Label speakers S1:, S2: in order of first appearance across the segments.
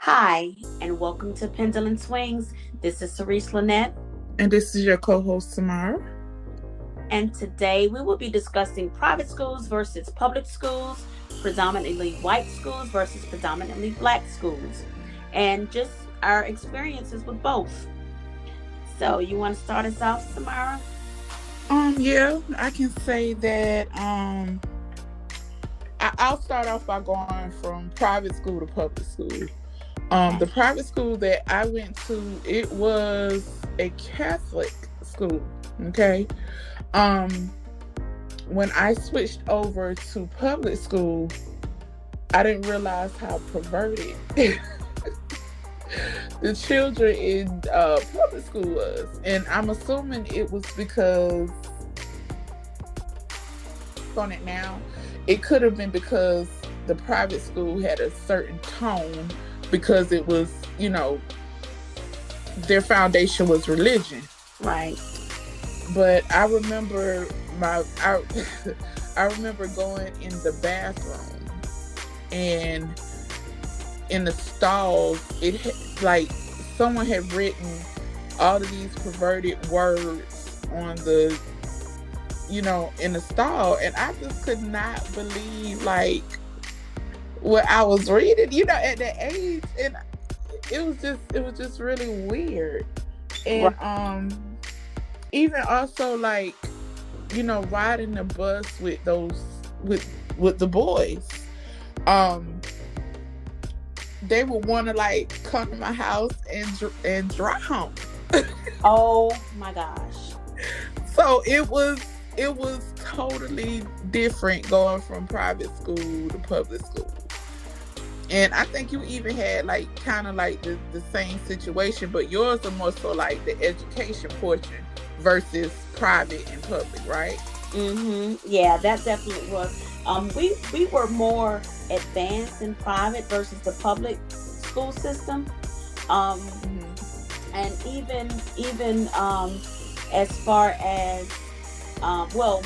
S1: Hi, and welcome to Pendulum Swings. This is Cerise Lynette,
S2: And this is your co-host Samara.
S1: and today we will be discussing private schools versus public schools, predominantly white schools versus predominantly black schools, and just our experiences with both. So, you want to start us off, Samara?
S2: Yeah, I can say that I'll start off by going from private school to public school. The
S1: Okay.
S2: private school that I went to, it was a Catholic school. Okay. Um, when I switched over to public school, I didn't realize how perverted the children in public school was, and I'm assuming it was because on it now, it could have been because the private school had a certain tone because it was, their foundation was religion.
S1: Right.
S2: But I remember I remember going in the bathroom, and in the stalls, like someone had written all of these perverted words on the in the stall, and I just could not believe like what I was reading, at that age, and it was just really weird.
S1: Right.
S2: And even also like, riding the bus with those with the boys, um they would want to like come to my house and drown.
S1: Oh my gosh.
S2: So it was totally different going from private school to public school. And I think you even had like kind of like the same situation, but yours are more so like the education portion versus private and public, right?
S1: Yeah, that definitely was. We were more advanced in private versus the public school system. Um,
S2: Hmm.
S1: and even as far as well,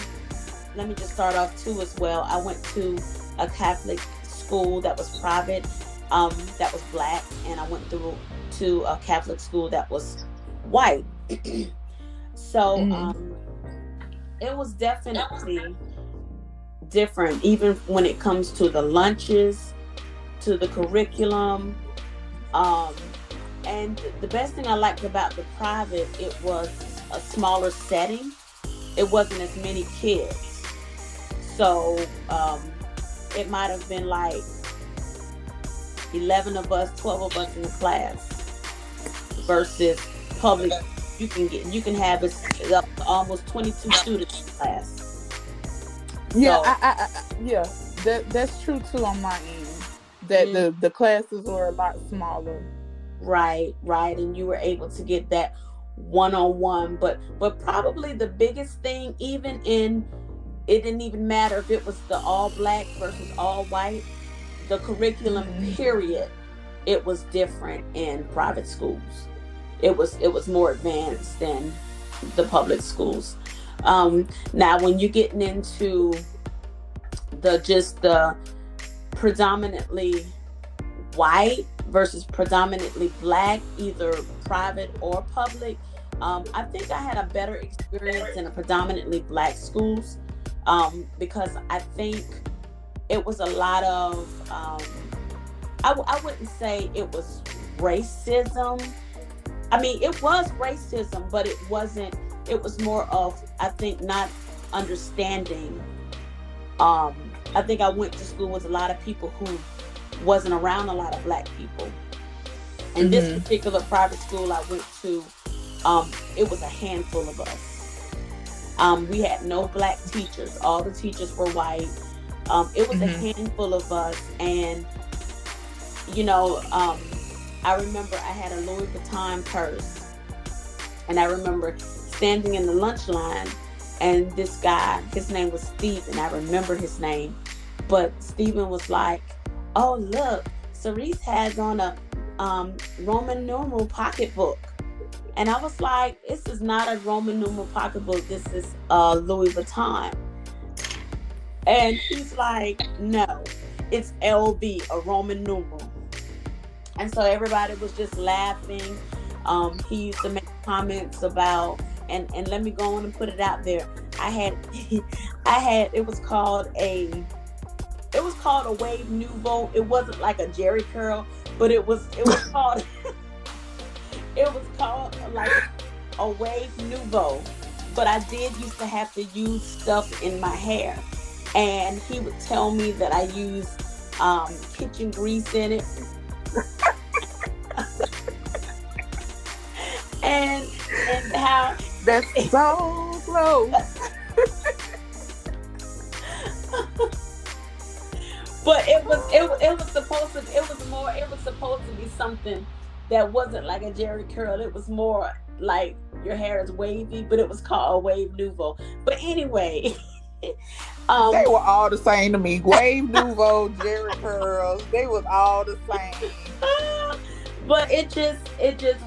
S1: let me just start off too as well. I went to a Catholic school that was private, that was black, and I went through to a Catholic school that was white. So
S2: Hmm.
S1: it was definitely different, even when it comes to the lunches, to the curriculum. Um, and the best thing I liked about the private, it was a smaller setting. It wasn't as many kids. So it might have been like 11 of us, 12 of us in the class versus public. You can have almost 22 students in class.
S2: Yeah,
S1: So
S2: yeah, that's true too on my end. That
S1: mm,
S2: the classes were a lot smaller.
S1: right, and you were able to get that one-on-one. But probably the biggest thing, even in, it didn't even matter if it was the all black versus all white, the curriculum
S2: Hmm.
S1: period, it was different in private schools. It was more advanced than the public schools. Now when you're getting into the predominantly white versus predominantly black, either private or public, I think I had a better experience in a predominantly black schools, because I think it was a lot of, I wouldn't say it was racism. I mean, it was racism, but it wasn't. It was more of, I think, not understanding. I think I went to school with a lot of people who wasn't around a lot of black people. And this
S2: Hmm.
S1: particular private school I went to, it was a handful of us. We had no black teachers. All the teachers were white. It was a
S2: Hmm.
S1: handful of us, and you know, um, I remember I had a Louis Vuitton purse, and I remember standing in the lunch line, and this guy, his name was Steven. I remember his name, but Steven was like, "Oh, look, Cerise has on a Roman numeral pocketbook." And I was like, "This is not a Roman numeral pocketbook. This is Louis Vuitton." And he's like, "No, it's LV, a Roman numeral." And so everybody was just laughing. He used to make comments about, and let me go on and put it out there. I had, it was called a wave nouveau. It wasn't like a Jerry curl, but it was called, it was called like a wave nouveau. But I did used to have to use stuff in my hair, and he would tell me that I used kitchen grease in it, and how
S2: That's so close.
S1: but it was supposed to be something that wasn't like a Jerry curl. It was more like your hair is wavy, but it was called a wave nouveau. But anyway,
S2: They
S1: um
S2: were all the same to me. Wave Nouveau, Jerry Curls, they was all the same.
S1: but it just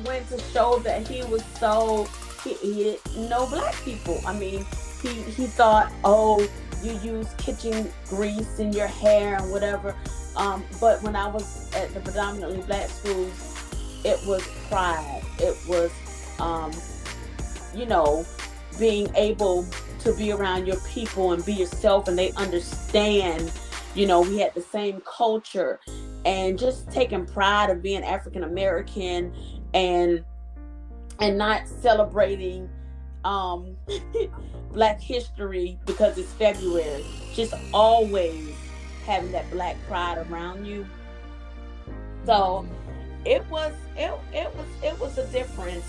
S1: went to show that he was so, he didn't know black people. I mean, he thought, oh, you use kitchen grease in your hair and whatever. But when I was at the predominantly black schools, it was pride. It was, um, you know, being able to be around your people and be yourself, and they understand, we had the same culture, and just taking pride of being African American, and not celebrating um black history because it's February. Just always having that black pride around you. So it was a difference.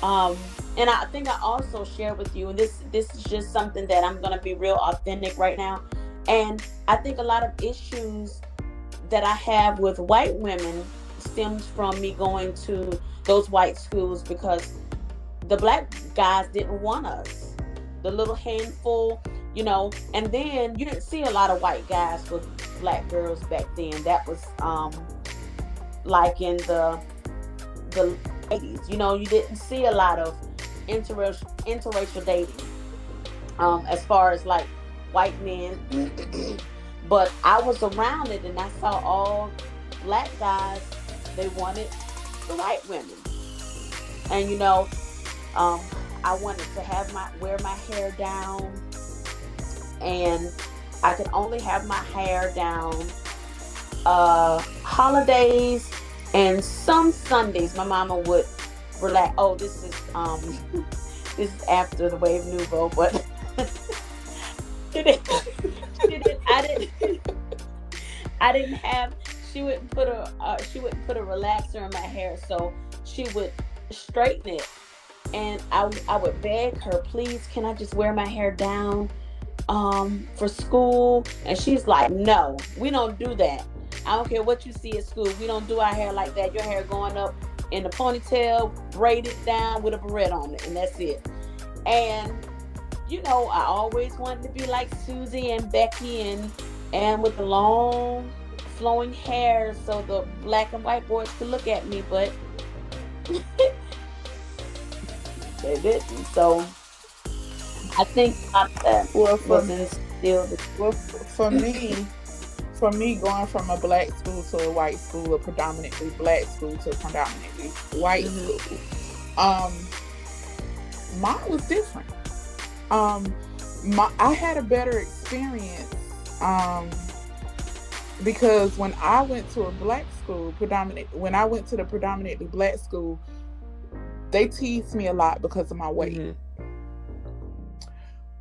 S1: um and I think I also shared with you, and this is just something that I'm going to be real authentic right now. And I think a lot of issues that I have with white women stems from me going to those white schools, because the black guys didn't want us, the little handful, and then you didn't see a lot of white guys with black girls back then. That was like in the ladies, you didn't see a lot of interracial dating, as far as like white men. But I was around it, and I saw all black guys, they wanted the white women. And I wanted to wear my hair down, and I could only have my hair down holidays, and some Sundays my mama would relax. Oh, this is this is after the wave nouveau, but she didn't, I didn't have. She wouldn't put a relaxer in my hair, so she would straighten it, and I would beg her, please, can I just wear my hair down for school? And she's like, no, we don't do that. I don't care what you see at school. We don't do our hair like that. Your hair going up in the ponytail, braided down with a beret on it, and that's it. And I always wanted to be like Susie and Becky, and with the long flowing hair, so the black and white boys could look at me, but they didn't. So I think that
S2: Well,
S1: was instilled.
S2: well, for me, going from a black school to a white school, a predominantly black school to a predominantly white school, mine was different. I had a better experience, because when I went to a black school, when I went to the predominantly black school, they teased me a lot because of my weight.
S1: Mm-hmm.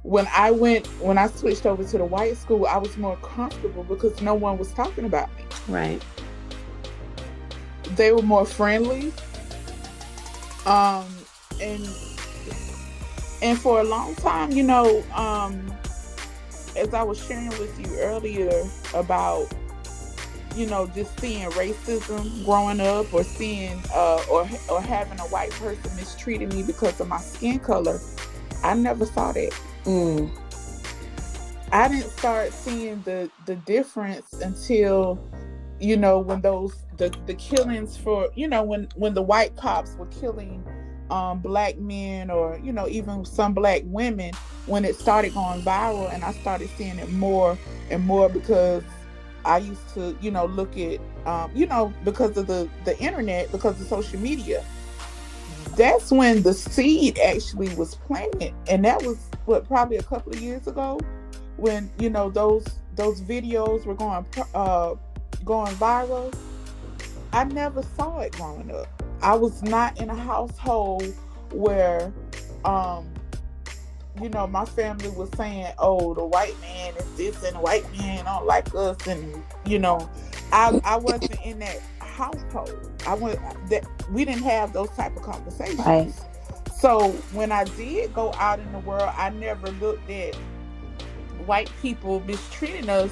S2: When I switched over to the white school, I was more comfortable because no one was talking about me.
S1: Right.
S2: They were more friendly. And for a long time, as I was sharing with you earlier about, just seeing racism growing up, or seeing or having a white person mistreating me because of my skin color, I never saw that. I didn't start seeing the difference until, when the killings for, when the white cops were killing black men, or even some black women, when it started going viral, and I started seeing it more and more, because I used to look at because of the internet, because of social media. That's when the seed actually was planted, and that was what, probably a couple of years ago, when those videos were going viral. I never saw it growing up. I was not in a household where um my family was saying, "Oh, the white man is this, and the white man don't like us," and I wasn't in that household. I went that We didn't have those type of
S1: Right.
S2: conversations. So when I did go out in the world, I never looked at white people mistreating us.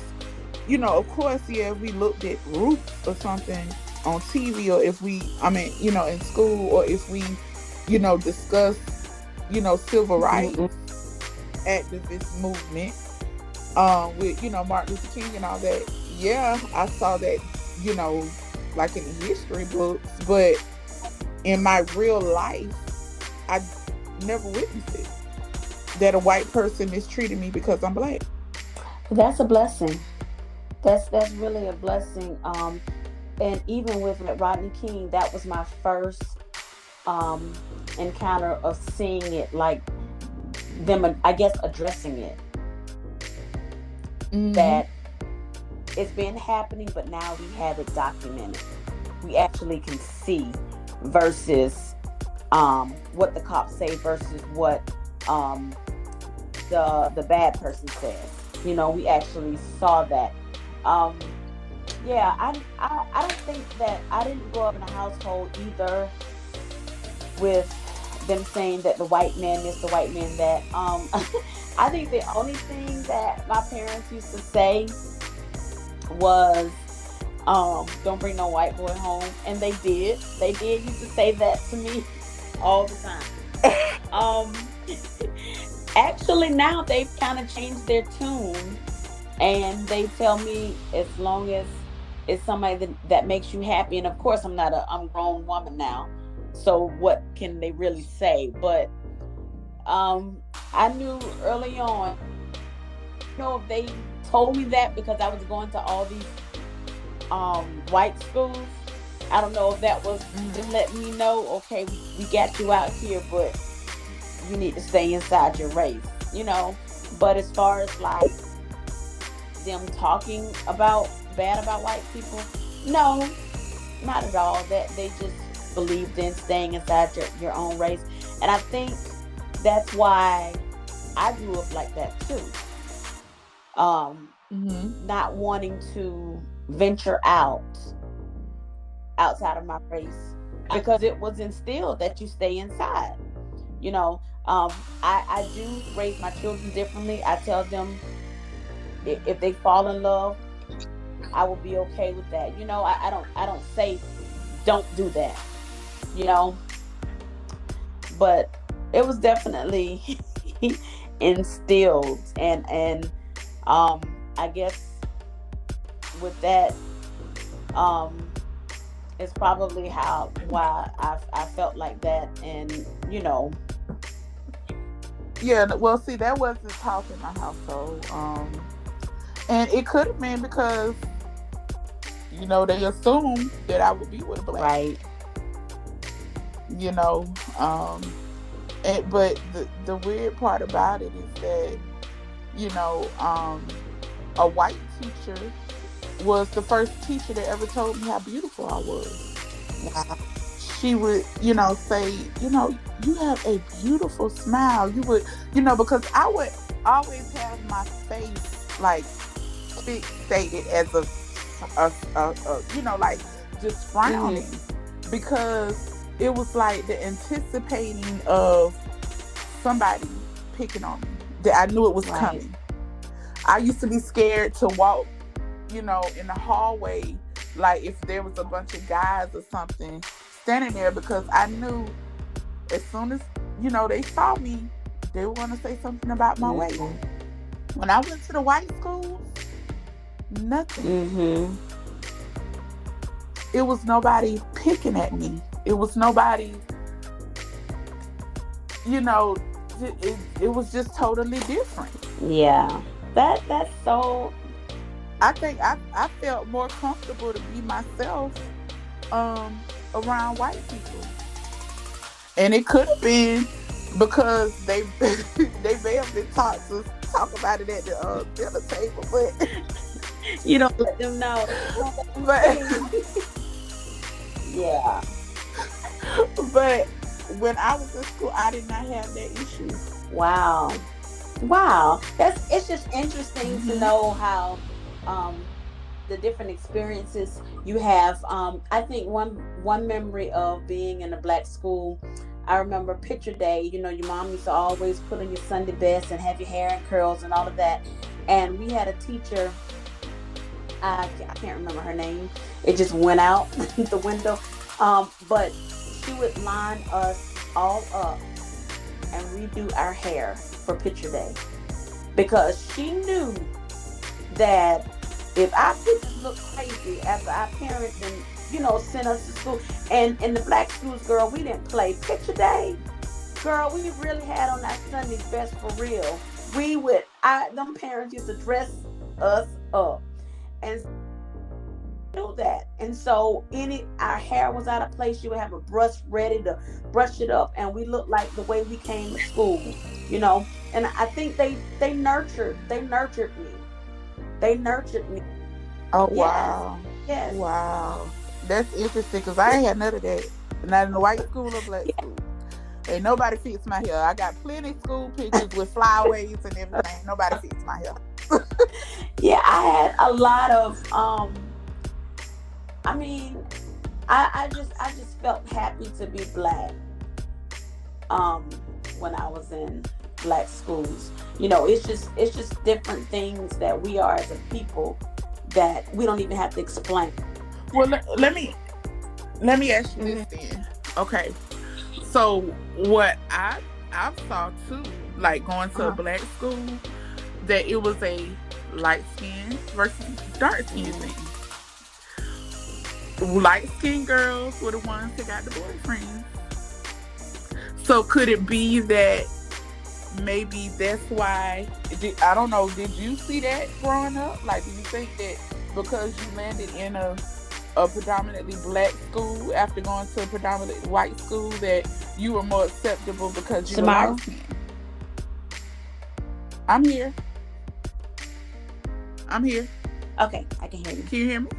S2: Of course, yeah, if we looked at Roots or something on TV, or if we, I mean, in school, or if we, discuss, civil rights
S1: Mm-mm.
S2: activist movement, with Martin Luther King and all that. Yeah, I saw that, you know, like in the history books, but in my real life, I never witnessed it. That a white person mistreated me because I'm black.
S1: That's a blessing. That's really a blessing. And even with Rodney King, that was my first um encounter of seeing it, like them, I guess, addressing it.
S2: Mm-hmm.
S1: That it's been happening, but now we have it documented. We actually can see versus what the cops say versus what um the bad person says. We actually saw that. Um yeah, I don't think that I didn't grow up in a household either with them saying that the white man is the white man that. I think the only thing that my parents used to say was, don't bring no white boy home. And they did used to say that to me all the time. um Actually, now they've kind of changed their tune, and they tell me, as long as it's somebody that makes you happy. And of course, I'm a grown woman now, so what can they really say? But um I knew early on, if they told me that because I was going to all these white schools, I don't know if that was to
S2: Mm-hmm.
S1: let me know, okay, we got you out here, but you need to stay inside your race, you know. But as far as like them talking about bad about white people, no, not at all. That they just believed in staying inside your own race. And I think that's why I grew up like that too. Um,
S2: Mm-hmm.
S1: Not wanting to venture outside of my race because it was instilled that you stay inside. You know, I do raise my children differently. I tell them, if they fall in love, I will be okay with that. I don't say don't do that. You know, but it was definitely instilled, and I guess with that, um it's probably how why I felt like that. And
S2: Yeah, well, see, that wasn't talk in my household. And it could have been because, they assumed that I would be with a black man,
S1: right.
S2: you know. But the weird part about it is that, you know, um, a white teacher was the first teacher that ever told me how beautiful I was.
S1: Wow.
S2: She would, say, you have a beautiful smile. You would, because I would always have my face like fixated as like just
S1: Hmm.
S2: frowning, because it was like the anticipating of somebody picking on me, that I knew it was
S1: Right.
S2: coming. I used to be scared to walk, in the hallway, like if there was a bunch of guys or something standing there, because I knew as soon as, they saw me, they were going to say something about my weight.
S1: Hmm.
S2: When I went to the white schools, nothing.
S1: Hmm.
S2: It was nobody picking at me. It was nobody, you know, it was just totally different.
S1: Yeah. That's so.
S2: I think I felt more comfortable to be myself um around white people. And it could have been because they they may have been taught to talk about it at the dinner table, but
S1: You don't let them know. You don't let them
S2: but
S1: see. Yeah.
S2: but when I was in school, I did not have that issue.
S1: Wow. Wow. It's just interesting to
S2: Hmm.
S1: know how um the different experiences you have. I think one memory of being in a black school, I remember picture day. You know, your mom used to always put on your Sunday best and have your hair in curls and all of that. And we had a teacher. I can't remember her name. It just went out the window. But she would line us all up and redo our hair for picture day because she knew that if our pictures look crazy after our parents and sent us to school, and in the black schools, girl, we didn't play picture day. Girl, we really had on our Sunday's best for real. We would, them parents used to dress us up, and knew that. And so any our hair was out of place, you would have a brush ready to brush it up, and we looked like the way we came to school, you know. And I think they nurtured me. They nurtured me.
S2: Oh
S1: Yes,
S2: wow,
S1: yes.
S2: wow, that's interesting because I ain't had none of that. Not in the white school or black
S1: Yeah.
S2: school. Ain't nobody fix my hair. I got plenty of school pictures with flyaways and everything. Nobody fix my hair.
S1: Yeah, I had a lot of I mean, I just felt happy to be black um when I was in black schools. It's just different things that we are as a people that we don't even have to explain.
S2: Well, let me ask you this
S1: Hmm.
S2: then. Okay, so what I saw too, like going to a
S1: Uh-huh.
S2: black school, that it was a light skin versus dark skin
S1: Hmm.
S2: thing. Light skinned girls were the ones that got the boyfriends. So could it be that maybe that's why? I don't know. Did you see that growing up? Like, do you think that because you landed in a predominantly black school after going to a predominantly white school that you were more acceptable because you were light
S1: Samara?
S2: skinned? I'm here. I'm here.
S1: Okay, I can hear you.
S2: Can you hear me?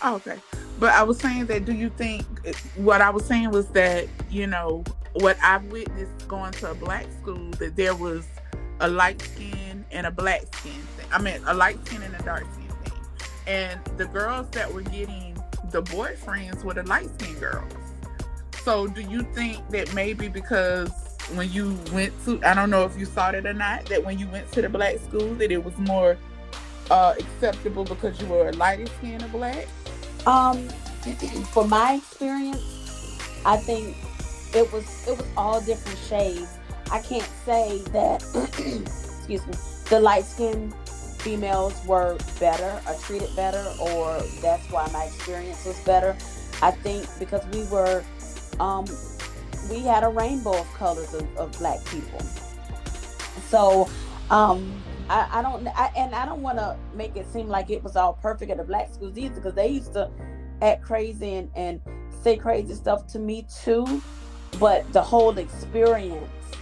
S2: Oh, okay. But I was saying that do you think what I was saying was that, what I've witnessed going to a black school, that there was a light skin and a black skin thing. I mean, a light skin and a dark skin thing. And the girls that were getting the boyfriends were the light skinned girls. So do you think that maybe because when you went to, I don't know if you saw it or not, that when you went to the black school, that it was more acceptable because you were a lighter skin or black?
S1: Um, for my experience, I think it was all different shades. I can't say that excuse me, the light skinned females were better or treated better, or that's why my experience was better. I think because um we had a rainbow of colors of black people. So I don't and I don't want to make it seem like it was all perfect at the black schools either, because they used to act crazy and say crazy stuff to me too. But the whole experience,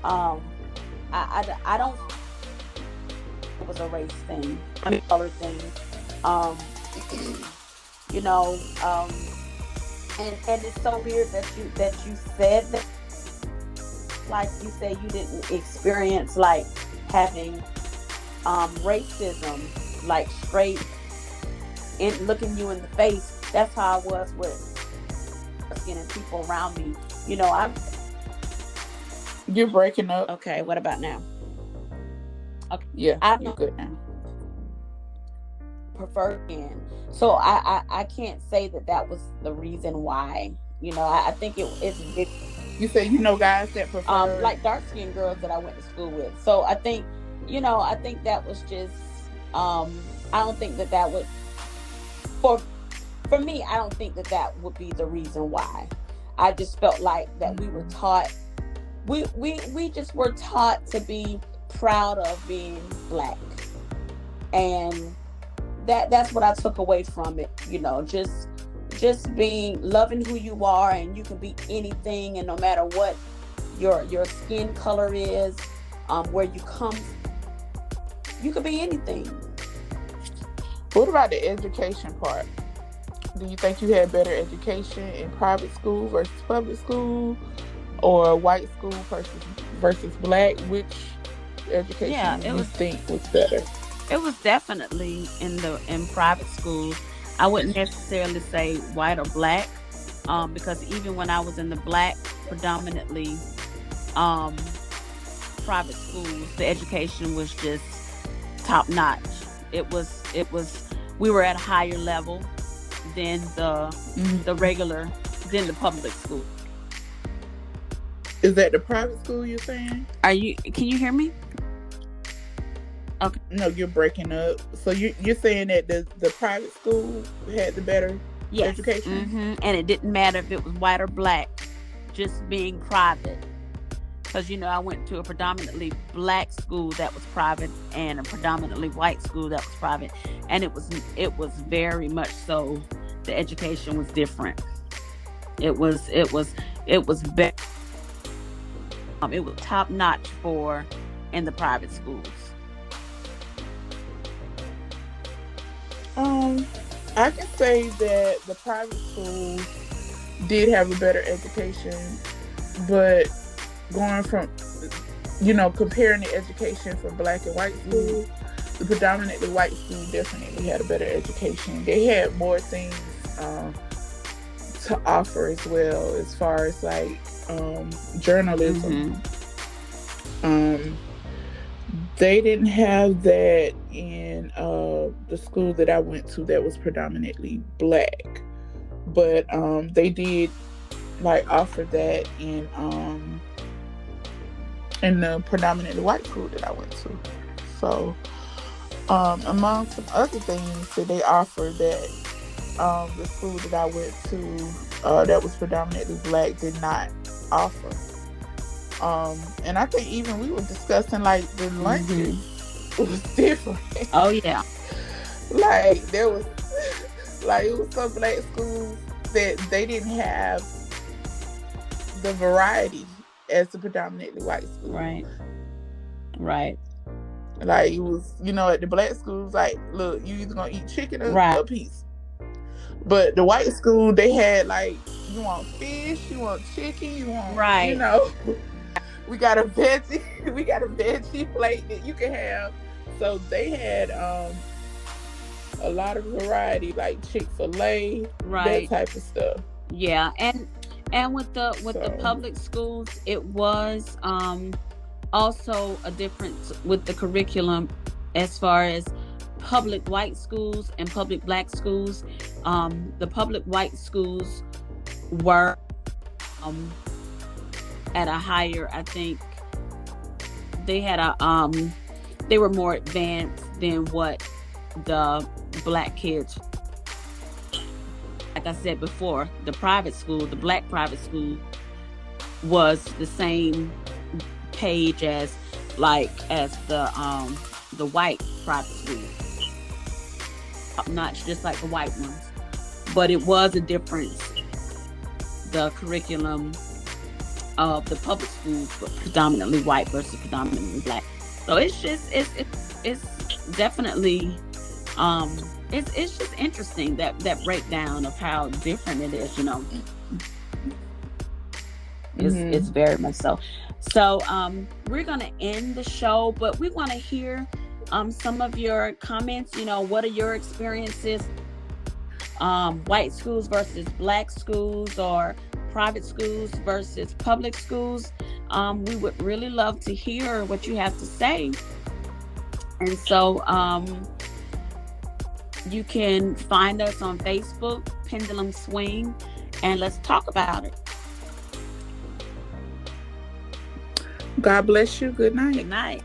S1: um I don't think it was a race thing, I mean color thing. um you know and it's so weird that you said that, like you say you didn't experience like having racism, like straight in looking you in the face. That's how I was with skin and people around me. I'm
S2: You're breaking up.
S1: okay. What about now? Okay,
S2: Yeah,
S1: I
S2: you're
S1: don't
S2: good now.
S1: prefer skin, so I can't say that was the reason why. I think it's
S2: You say guys that prefer.
S1: like dark skinned girls that I went to school with. So I think that was just I don't think that would for for me. I don't think that would be the reason why. I just felt like that we were taught, we just were taught to be proud of being black. And that's what I took away from it. Just being loving who you are, and you can be anything, and no matter what your skin color is, where you come, you could be anything.
S2: What about the education part? Do you think you had better education in private school versus public school, or white school versus black? Which education do you think was better?
S1: It was definitely in private schools. I wouldn't necessarily say white or black, because even when I was in the black, predominantly private schools, the education was just top notch. It was we were at a higher level than the regular, than the public school.
S2: Is that the private school you're saying?
S1: Can you hear me? Okay.
S2: No, you're breaking up. So you're saying that the private school had the better education?
S1: Mm-hmm. And it didn't matter if it was white or black, just being private. Because, I went to a predominantly black school that was private, and a predominantly white school that was private. And it was very much so, the education was different. It was better. It was top notch in the private schools.
S2: I can say that the private schools did have a better education, but going from, comparing the education from black and white school, the predominantly white school definitely had a better education. They had more things to offer as well, as far as like journalism. They didn't have that in the school that I went to that was predominantly black, but they did like offer that in the predominantly white school that I went to. So among some other things that they offered that the school that I went to that was predominantly black did not offer. And I think even we were discussing like the lunches was different.
S1: Oh yeah.
S2: Like there was like it was some black schools that they didn't have the variety as the predominantly white school.
S1: Right.
S2: Like it was, at the black schools, like, look, you either gonna eat chicken or a piece. But the white school, they had like, you want fish, you want chicken, you want, we got a veggie plate that you can have. So they had a lot of variety, like Chick-fil-A, that type of stuff.
S1: Yeah, and with the public schools, it was also a difference with the curriculum as far as public white schools and public black schools. The public white schools were at a higher, I think they had they were more advanced than what the black kids. Like I said before, the black private school was the same page as the white private school. Not just like the white ones, but it was a difference. The curriculum of the public schools were predominantly white versus predominantly black. So it's definitely it's just interesting that breakdown of how different it is, It's very much so. So we're gonna end the show, but we want to hear some of your comments. What are your experiences? White schools versus black schools, or private schools versus public schools. We would really love to hear what you have to say. And so you can find us on Facebook, Pendulum Swing, and let's talk about it.
S2: God bless you. Good night.
S1: Good night.